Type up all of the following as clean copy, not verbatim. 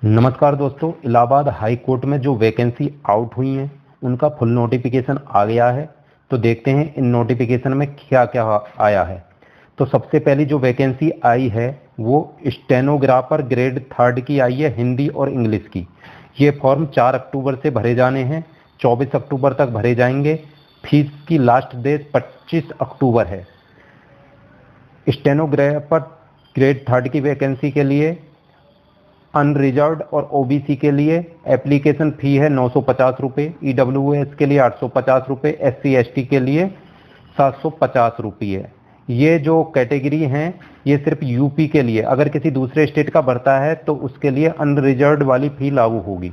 नमस्कार दोस्तों, Allahabad high court में जो वैकेंसी आउट हुई हैं उनका फुल नोटिफिकेशन आ गया है। तो देखते हैं इन नोटिफिकेशन में क्या क्या आया है। तो सबसे पहली जो वैकेंसी आई है वो स्टेनोग्राफर ग्रेड 3 की आई है, हिंदी और इंग्लिश की। ये फॉर्म 4 अक्टूबर से भरे जाने हैं, 24 अक्टूबर तक भरे जाएंगे। फीस की लास्ट डेट 25 अक्टूबर है। स्टेनोग्राफर ग्रेड 3 की वैकेंसी के लिए अनरिजर्व्ड और ओबीसी के लिए एप्लीकेशन फ़ी है 950 रुपये, ईडब्ल्यूएस के लिए 850 रुपये, एससी एसटी के लिए 750 रुपये। ये जो कैटेगरी हैं ये सिर्फ यूपी के लिए, अगर किसी दूसरे स्टेट का भरता है तो उसके लिए अनरिजर्व्ड वाली फ़ी लागू होगी।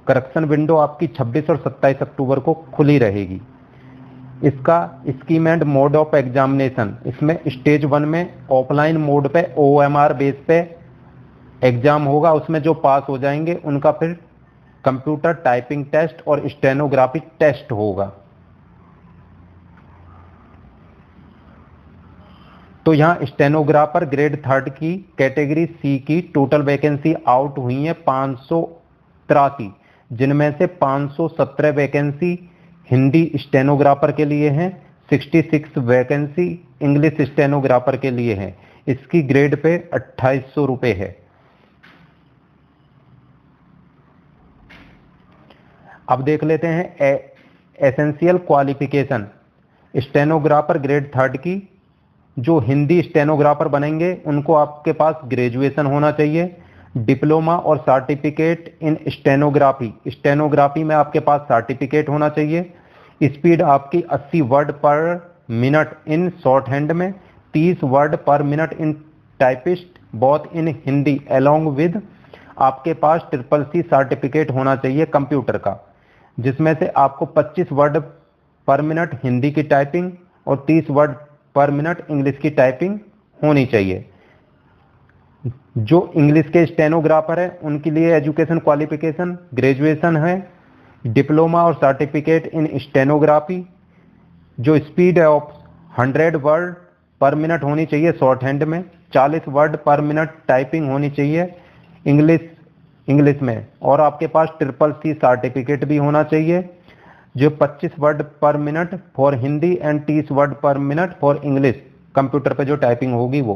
करेक्शन विंडो आपकी 26 और 27 अक्टूबर को खुली रहेगी। इसका scheme and mode of examination, इसमें स्टेज 1 में ऑफलाइन मोड पे ओएमआर बेस पे एग्जाम होगा। उसमें जो पास हो जाएंगे उनका फिर कंप्यूटर टाइपिंग टेस्ट और स्टेनोग्राफी टेस्ट होगा। तो यहाँ स्टेनोग्राफर ग्रेड 3 की कैटेगरी सी की टोटल वैकेंसी आउट हुई है 583, जिनमें से 517 वैकेंसी हिंदी स्टेनोग्राफर के लिए हैं, 66 वैकेंसी इंग्लिश स्टेनोग्राफर के लिए हैं। इसकी ग्रेड पे 2800 रुपये है। अब देख लेते हैं एसेंशियल क्वालिफिकेशन। स्टेनोग्राफर ग्रेड 3 की जो हिंदी स्टेनोग्राफर बनेंगे उनको आपके पास ग्रेजुएशन होना चाहिए, डिप्लोमा और सर्टिफिकेट इन स्टेनोग्राफी में आपके पास सर्टिफिकेट होना चाहिए। स्पीड आपकी 80 वर्ड पर मिनट इन शॉर्ट हैंड में, 30 वर्ड पर minute in typist both in Hindi along with आपके पास CCC सर्टिफिकेट होना चाहिए कंप्यूटर का, जिसमें से आपको 25 वर्ड पर मिनट हिंदी की टाइपिंग और 30 वर्ड पर मिनट इंग्लिश की टाइपिंग होनी चाहिए। जो इंग्लिश के स्टेनोग्राफर है उनके लिए एजुकेशन क्वालिफिकेशन ग्रेजुएशन है, डिप्लोमा और सर्टिफिकेट इन स्टेनोग्राफी। जो स्पीड ऑफ 100 वर्ड पर मिनट होनी चाहिए शॉर्ट हैंड में, 40 वर्ड पर मिनट टाइपिंग होनी चाहिए इंग्लिश में, और आपके पास CCC सर्टिफिकेट भी होना चाहिए। जो 25 वर्ड पर minute for Hindi and 30 word पर मिनट फॉर इंग्लिश कंप्यूटर पे जो टाइपिंग होगी वो।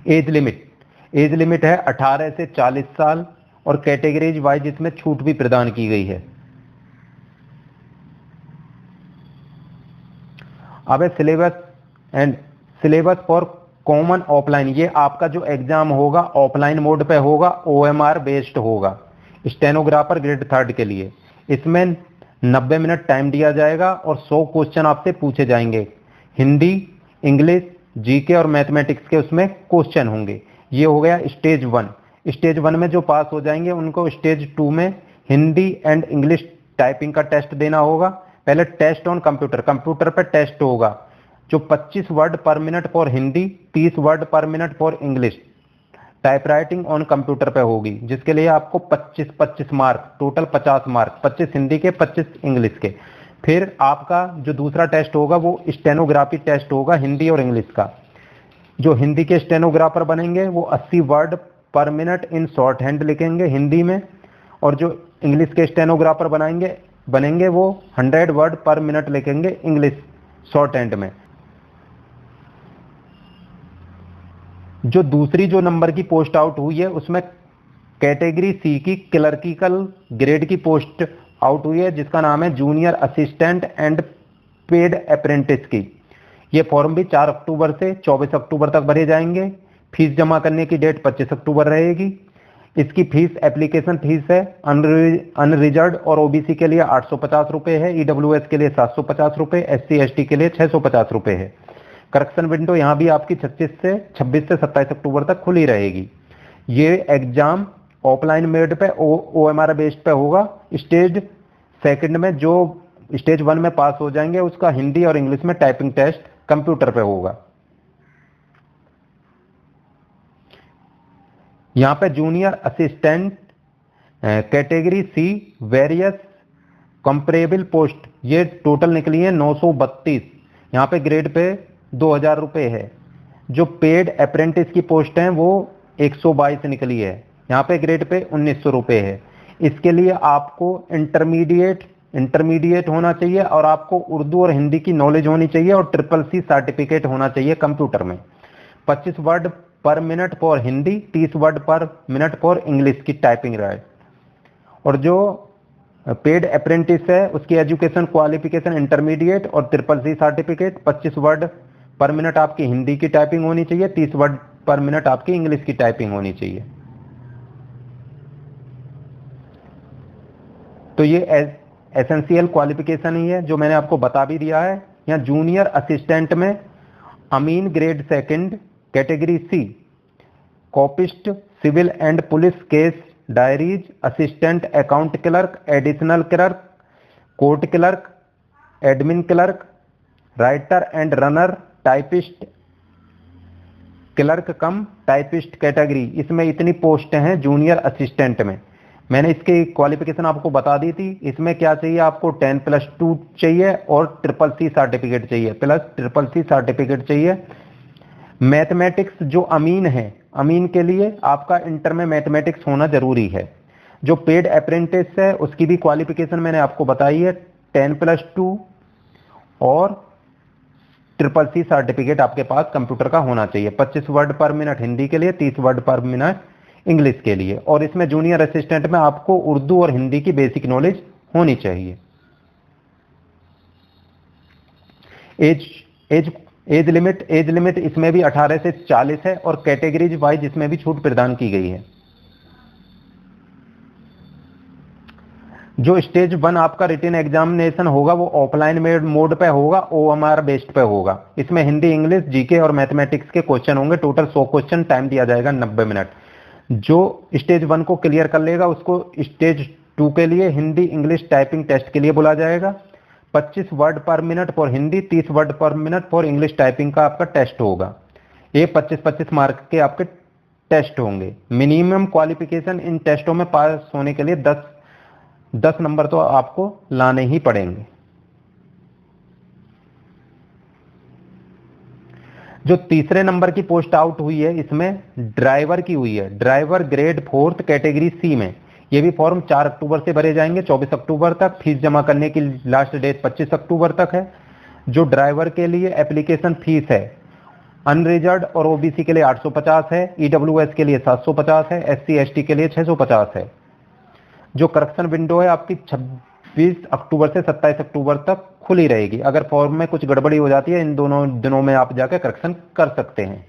एज लिमिट है 18 से 40 साल और कैटेगरीज वाइज इसमें छूट भी प्रदान की गई है। अब है सिलेबस फॉर कॉमन ऑफलाइन। ये आपका जो एग्जाम होगा ऑफलाइन मोड पे होगा, ओएमआर बेस्ड होगा स्टेनोग्राफर ग्रेड 3 के लिए। इसमें 90 मिनट टाइम दिया जाएगा और 100 क्वेश्चन आपसे पूछे जाएंगे। हिंदी, इंग्लिश, जीके और मैथमेटिक्स के उसमें क्वेश्चन होंगे। ये हो गया स्टेज 1। स्टेज 1 में जो पास हो जाएंगे उनको स्टेज 2 में हिंदी एंड इंग्लिश टाइपिंग का टेस्ट देना होगा। पहले टेस्ट ऑन कंप्यूटर पे टेस्ट होगा, जो 25 वर्ड पर मिनट फॉर हिंदी, 30 वर्ड पर minute for English typewriting on computer पे होगी, जिसके लिए आपको 25 मार्क, टोटल 50 मार्क, 25 हिंदी के 25 इंग्लिश के। फिर आपका जो दूसरा टेस्ट होगा वो स्टेनोग्राफी टेस्ट होगा हिंदी और इंग्लिश का। जो हिंदी के स्टेनोग्राफर बनेंगे वो 80 वर्ड पर मिनट इन शॉर्ट हैंड लिखेंगे हिंदी में, और जो इंग्लिश के स्टेनोग्राफर बनेंगे वो 100 वर्ड पर मिनट लिखेंगे इंग्लिश शॉर्ट हैंड में। जो दूसरी जो नंबर की पोस्ट आउट हुई है उसमें कैटेगरी सी की क्लर्किकल ग्रेड की पोस्ट आउट हुई है, जिसका नाम है junior assistant and paid apprentice की। ये फॉर्म भी 4 अक्टूबर से 24 अक्टूबर तक भरे जाएंगे। फीस जमा करने की डेट 25 अक्टूबर रहेगी। इसकी फीस एप्लीकेशन फीस है अनरिजर्व्ड और ओबीसी के लिए 850 रुपये है, ईडब्ल्यूएस के लिए 750 रुपये, एससी एसटी के लिए 650 रुपये है। करेक्शन विंडो यहाँ भी आपकी 26 से 27 अक्टूबर तक खुली रहेगी। ये एग्जाम ऑफलाइन मेड पे ओएमआर बेस्ड पे होगा। स्टेज 2 में जो स्टेज 1 में पास हो जाएंगे उसका हिंदी और इंग्लिश में टाइपिंग टेस्ट कंप्यूटर पे होगा। यहाँ पे junior assistant category C various comparable post ये टोटल निकली है 932। यहाँ पे ग्रेड पे 2000 रुपये है। जो पेड अप्रेंटिस की पोस्ट हैं वो 122 निकली है, यहाँ पे ग्रेड पे 1900 रुपये है। इसके लिए आपको इंटरमीडिएट होना चाहिए और आपको उर्दू और हिंदी की नॉलेज होनी चाहिए और CCC सर्टिफिकेट होना चाहिए कंप्यूटर में। 25 वर्ड पर मिनट फॉर हिंदी, 30 वर्ड पर मिनट फॉर इंग्लिश की टाइपिंग राइट। और जो पेड अप्रेंटिस है उसकी एजुकेशन क्वालिफिकेशन इंटरमीडिएट और CCC सर्टिफिकेट, 25 वर्ड पर मिनट आपकी हिंदी की टाइपिंग होनी चाहिए, 30 वर्ड पर मिनट आपकी इंग्लिश की टाइपिंग होनी चाहिए। तो ये एसेंशियल क्वालिफिकेशन ही है जो मैंने आपको बता भी दिया है। यहाँ जूनियर असिस्टेंट में अमीन grade second category C, copyist civil and police case diaries, assistant account clerk, additional clerk, court clerk, admin clerk, writer and runner, typist, clerk cum typist category. इसमें इतनी पोस्ट हैं जूनियर असिस्टेंट में। मैंने इसकी qualification आपको बता दी थी। इसमें क्या चाहिए आपको 10+2 चाहिए और CCC सर्टिफिकेट चाहिए, प्लस CCC सर्टिफिकेट चाहिए। मैथमेटिक्स जो अमीन है, अमीन के लिए आपका इंटर में मैथमेटिक्स होना जरूरी है। जो पेड अप्रेंटिस है उसकी भी क्वालिफिकेशन मैंने आपको बताई है, 10+2 और CCC सर्टिफिकेट आपके पास कंप्यूटर का होना चाहिए। 25 वर्ड पर मिनट हिंदी के लिए, 30 वर्ड पर मिनट इंग्लिश के लिए। और इसमें जूनियर असिस्टेंट में आपको उर्दू और हिंदी की बेसिक नॉलेज होनी चाहिए। एज लिमिट इसमें भी 18 से 40 है और कैटेगरीज वाइज इसमें भी छूट प्रदान की गई है। जो स्टेज 1 आपका रिटन एग्जामिनेशन होगा वो ऑफलाइन मोड पे होगा, OMR बेस्ड पे होगा। इसमें हिंदी, इंग्लिश, जीके और मैथमेटिक्स के क्वेश्चन होंगे। टोटल 100 क्वेश्चन, टाइम दिया जाएगा 90 मिनट। जो स्टेज 1 को क्लियर कर लेगा उसको स्टेज 2 के लिए हिंदी इंग्लिश टाइपिंग टेस्ट के लिए बुलाया जाएगा। 25 वर्ड पर मिनट फॉर हिंदी, 30 वर्ड पर मिनट फॉर इंग्लिश टाइपिंग का आपका टेस्ट होगा। ये 25-25 मार्क के आपके टेस्ट होंगे। मिनिमम क्वालिफिकेशन इन टेस्टों में पास होने के लिए 10 नंबर तो आपको लाने ही पड़ेंगे। जो तीसरे नंबर की पोस्ट आउट हुई है इसमें ड्राइवर की हुई है, ड्राइवर ग्रेड 4 कैटेगरी सी में। ये भी फॉर्म 4 अक्टूबर से भरे जाएंगे 24 अक्टूबर तक। फीस जमा करने की लास्ट डेट 25 अक्टूबर तक है। जो ड्राइवर के लिए एप्लीकेशन फीस है अनरिजर्व और ओबीसी के लिए 850 है, ईडब्ल्यूएस के लिए 750 है, SC/ST के लिए 650 है। जो करेक्शन विंडो है आपकी 26 अक्टूबर से 27 अक्टूबर तक खुली रहेगी। अगर फॉर्म में कुछ गड़बड़ी हो जाती है इन दोनों दिनों में आप जाकर करेक्शन कर सकते हैं।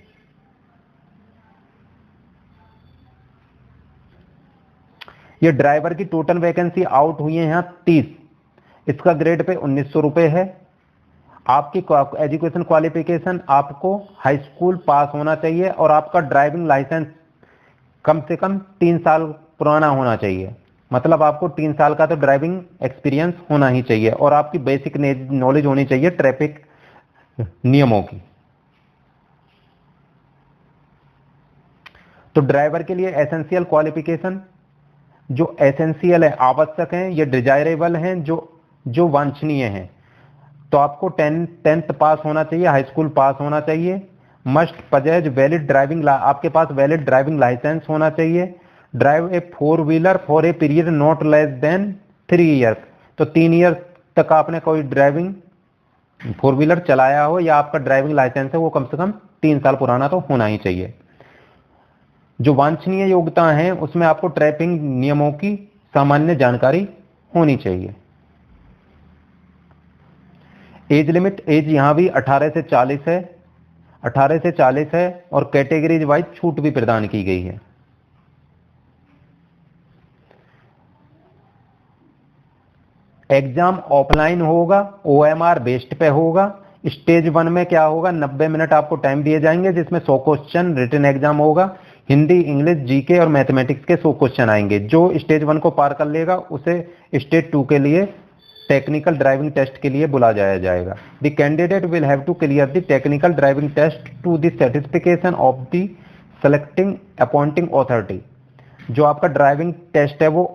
ये ड्राइवर की टोटल वैकेंसी आउट हुई है यहाँ 30। इसका ग्रेड पे 1900 रुपये है। आपकी एजुकेशन क्वालिफिकेशन आपको हाई स्कूल पास होना चाहिए और आपका ड्राइविंग लाइसेंस कम से कम 3 साल पुराना होना चाहिए। मतलब आपको 3 साल का तो ड्राइविंग एक्सपीरियंस होना ही चाहिए और आपकी बेसिक नॉलेज होनी चाहिए ट्रैफिक नियमों की। तो ड्राइवर के लिए एसेंशियल क्वालिफिकेशन जो एसेंशियल है, आवश्यक हैं, ये डिजायरेबल हैं, जो वांछनीय हैं। तो आपको 10th पास होना चाहिए, हाई स्कूल पास होना चाहिए। मस्ट पजेज वैलिड ड्राइविंग, आपके पास वैलिड ड्राइविंग लाइसेंस होना चाहिए। Drive A 4 wheeler for a period not less than 3 year. तो 3 ईयर तक आपने कोई ड्राइविंग 4 व्हीलर चलाया हो या आपका ड्राइविंग लाइसेंस है वो कम से कम 3 साल पुराना तो होना ही चाहिए। जो वांछनीय योग्यता है उसमें आपको ट्रैफिक नियमों की सामान्य जानकारी होनी चाहिए। एज लिमिट, एज यहां भी 18 से 40 है, 18 से 40 है और कैटेगरीज वाइज छूट भी प्रदान की गई है। एग्जाम ऑफलाइन होगा, OMR बेस्ड पे होगा। स्टेज 1 में क्या होगा, 90 मिनट आपको टाइम दिए जाएंगे जिसमें 100 क्वेश्चन रिटन एग्जाम होगा। हिंदी, इंग्लिश, जीके और मैथमेटिक्स के 100 क्वेश्चन आएंगे। जो स्टेज 1 को पार कर लेगा उसे स्टेज 2 के लिए टेक्निकल ड्राइविंग टेस्ट के लिए बुलाया जाएगा। The candidate will have to clear the technical driving test to the satisfaction of the selecting appointing authority. जो आपका ड्राइविंग टेस्ट है वो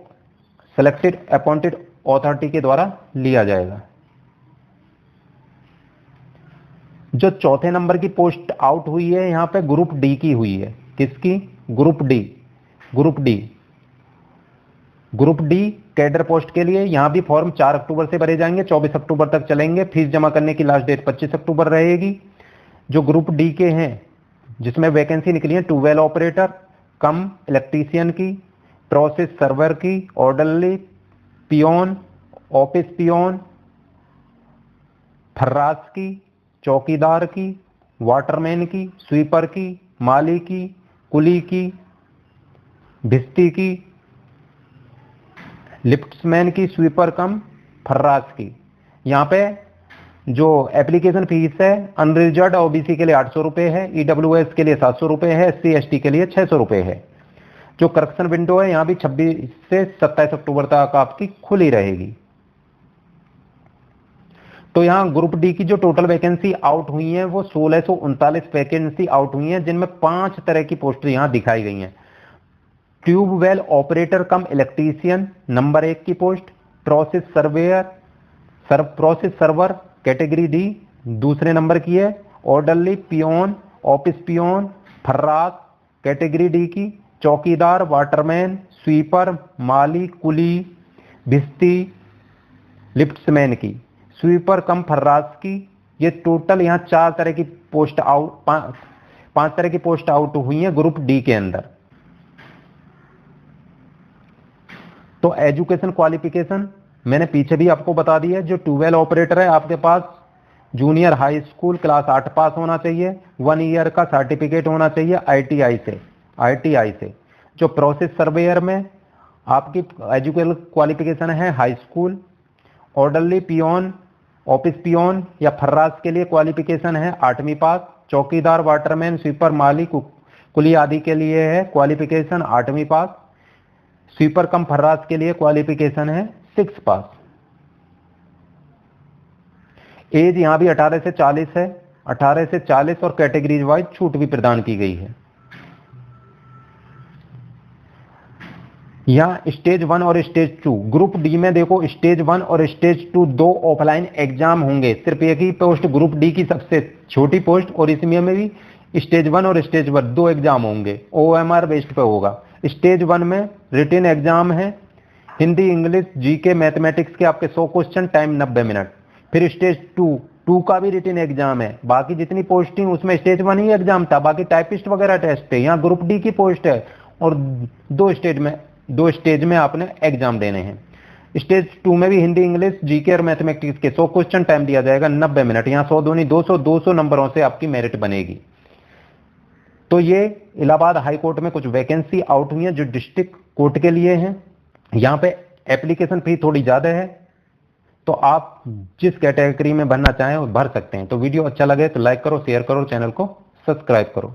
सेलेक्टेड अपॉइंटेड अथॉरिटी के द्वारा लिया जाएगा। जो चौथे नंबर की पोस्ट आउट हुई है यहां पे ग्रुप डी की हुई है। किसकी? Group D. Group D, group D cadre post के लिए यहां भी फॉर्म 4 अक्टूबर से भरे जाएंगे, 24 अक्टूबर तक चलेंगे। फीस जमा करने की लास्ट डेट 25 अक्टूबर रहेगी। जो ग्रुप डी के हैं जिसमें वैकेंसी निकली है ट्यूबवेल ऑपरेटर कम इलेक्ट्रीशियन की, प्रोसेस सर्वर की, ऑर्डरली, पियोन, ऑफिस पियोन, फर्रास की, चौकीदार की, वाटरमैन की, स्वीपर की, माली की, कुली की, भिस्ती की, लिफ्ट्समैन की, स्वीपर कम फर्रास की। यहां पे जो एप्लीकेशन फीस है अनरिजर्व ओबीसी के लिए 800 रुपए है, ईडब्ल्यूएस के लिए 700 रुपए है, एससी एसटी के लिए 600 रुपए है। जो करेक्शन विंडो है यहां भी 26 से 27 अक्टूबर तक आपकी खुली रहेगी। तो यहां ग्रुप डी की जो टोटल वैकेंसी आउट हुई है वो 1639 वैकेंसी आउट हुई है, जिनमें 5 तरह की पोस्ट यहां दिखाई गई हैं। Tubewell operator cum electrician number 1 की post, process surveyor process server category D दूसरे नंबर की है, ऑर्डरली, पियोन, ऑफिस पियोन, फर्रास कैटेगरी डी की, चौकीदार, वाटरमैन, स्वीपर, माली, कुली, भिस्ती, लिफ्ट्समैन की, स्वीपर कम फर्रास की। ये टोटल यहां 4 तरह की पोस्ट आउट 5 तरह की पोस्ट आउट हुई है ग्रुप डी के अंदर। तो एजुकेशन क्वालिफिकेशन मैंने पीछे भी आपको बता दी है। जो ट्यूबवेल ऑपरेटर है आपके पास जूनियर हाई स्कूल क्लास 8 पास होना चाहिए, 1 ईयर का सर्टिफिकेट होना चाहिए आईटीआई से। जो प्रोसेस सर्वेयर में आपकी एजुकेशन क्वालिफिकेशन है high school. Orderly, peon, office peon या फर्रास के लिए क्वालिफिकेशन है 8वीं पास। चौकीदार, वाटरमैन, स्वीपर, माली, कुली आदि के लिए है क्वालिफिकेशन 8वीं पास। स्वीपर कम फर्रास के लिए क्वालिफिकेशन है 6 पास। एज यहां भी 18 से 40 है, 18 से 40 और कैटेगरीज वाइज छूट भी प्रदान की गई है। यहां स्टेज 1 और स्टेज 2 ग्रुप डी में देखो स्टेज 1 और स्टेज 2 2 ऑफलाइन एग्जाम होंगे। सिर्फ एक ही पोस्ट ग्रुप डी की सबसे छोटी पोस्ट और इसमें भी स्टेज 1 और स्टेज 1 2 एग्जाम होंगे, ओएमआर बेस्ड पे होगा। स्टेज 1 में रिटन एग्जाम है हिंदी, इंग्लिश, जीके, मैथमेटिक्स के आपके 100 क्वेश्चन, टाइम 90 मिनट। फिर स्टेज 2 का भी रिटन एग्जाम है। बाकी जितनी पोस्टिंग उसमें स्टेज 1 ही एग्जाम था, बाकी टाइपिस्ट वगैरह टेस्ट है। यहाँ ग्रुप डी की पोस्ट है और 2 स्टेज में आपने एग्जाम देने हैं। स्टेज 2 में भी हिंदी, इंग्लिश, जीके और मैथमेटिक्स के 100 क्वेश्चन, टाइम दिया जाएगा 90 मिनट। यहाँ 100 दूनी 200 नंबरों से आपकी मेरिट बनेगी। तो ये इलाहाबाद हाई कोर्ट में कुछ वैकेंसी आउट हुई है जो डिस्ट्रिक्ट कोर्ट के लिए हैं। यहाँ पे एप्लीकेशन फी थोड़ी ज्यादा है, तो आप जिस कैटेगरी में भरना चाहें वो भर सकते हैं। तो वीडियो अच्छा लगे तो लाइक करो, शेयर करो, चैनल को सब्सक्राइब करो।